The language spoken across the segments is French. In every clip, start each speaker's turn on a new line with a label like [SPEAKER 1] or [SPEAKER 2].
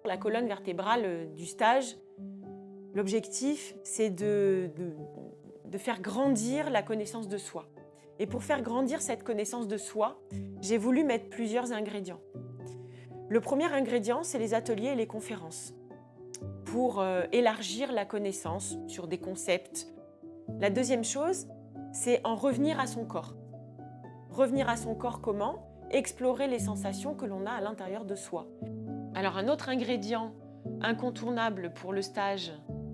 [SPEAKER 1] La colonne vertébrale du stage, l'objectif, c'est de faire grandir la connaissance de soi. Et pour faire grandir cette connaissance de soi, j'ai voulu mettre plusieurs ingrédients. Le premier ingrédient, c'est les ateliers et les conférences pour élargir la connaissance sur des concepts. La deuxième chose, c'est en revenir à son corps. Revenir à son corps comment? Explorer les sensations que l'on a à l'intérieur de soi. Alors un autre ingrédient incontournable pour le stage,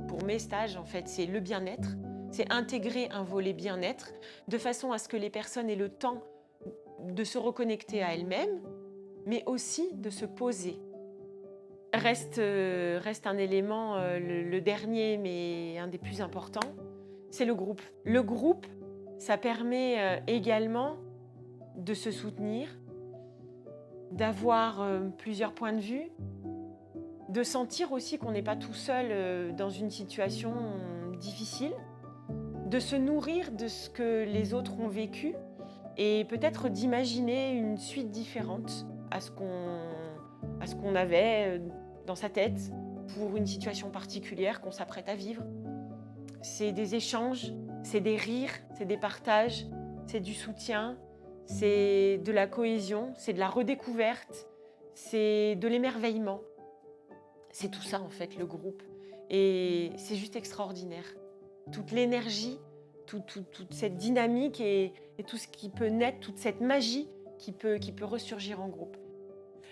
[SPEAKER 1] pour mes stages en fait, c'est le bien-être. C'est intégrer un volet bien-être de façon à ce que les personnes aient le temps de se reconnecter à elles-mêmes, mais aussi de se poser. Reste un élément, le dernier, mais un des plus importants, c'est le groupe. Le groupe, ça permet également de se soutenir, d'avoir plusieurs points de vue, de sentir aussi qu'on n'est pas tout seul dans une situation difficile, de se nourrir de ce que les autres ont vécu et peut-être d'imaginer une suite différente à ce qu'on avait dans sa tête pour une situation particulière qu'on s'apprête à vivre. C'est des échanges, c'est des rires, c'est des partages, c'est du soutien, c'est de la cohésion, c'est de la redécouverte, c'est de l'émerveillement. C'est tout ça en fait le groupe et c'est juste extraordinaire. Toute l'énergie, toute cette dynamique et tout ce qui peut naître, toute cette magie qui peut ressurgir en groupe.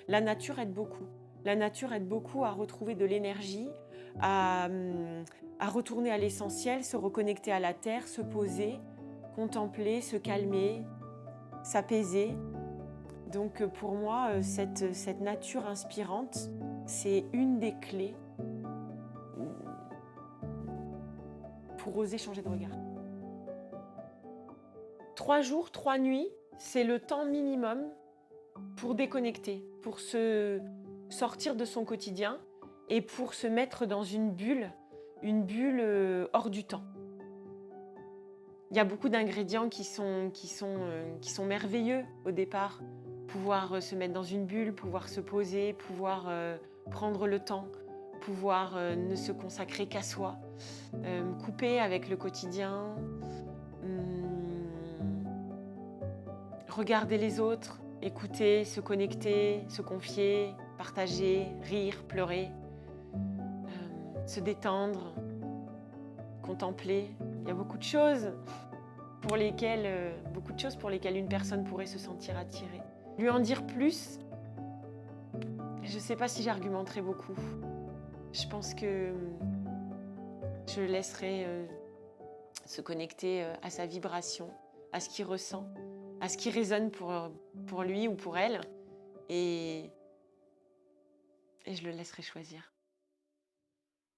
[SPEAKER 1] La nature aide beaucoup. La nature aide beaucoup à retrouver de l'énergie, à retourner à l'essentiel, se reconnecter à la terre, se poser, contempler, se calmer, s'apaiser. Donc pour moi, cette nature inspirante, c'est une des clés pour oser changer de regard. 3 jours, 3 nuits, c'est le temps minimum pour déconnecter, pour se sortir de son quotidien et pour se mettre dans une bulle hors du temps. Il y a beaucoup d'ingrédients qui sont merveilleux au départ. Pouvoir se mettre dans une bulle, pouvoir se poser, pouvoir prendre le temps, pouvoir ne se consacrer qu'à soi, couper avec le quotidien, regarder les autres, écouter, se connecter, se confier, partager, rire, pleurer, se détendre, contempler. Il y a beaucoup de choses pour lesquelles une personne pourrait se sentir attirée. Lui en dire plus, je ne sais pas si j'argumenterai beaucoup. Je pense que je le laisserai se connecter à sa vibration, à ce qu'il ressent, à ce qui résonne pour lui ou pour elle. Et je le laisserai choisir.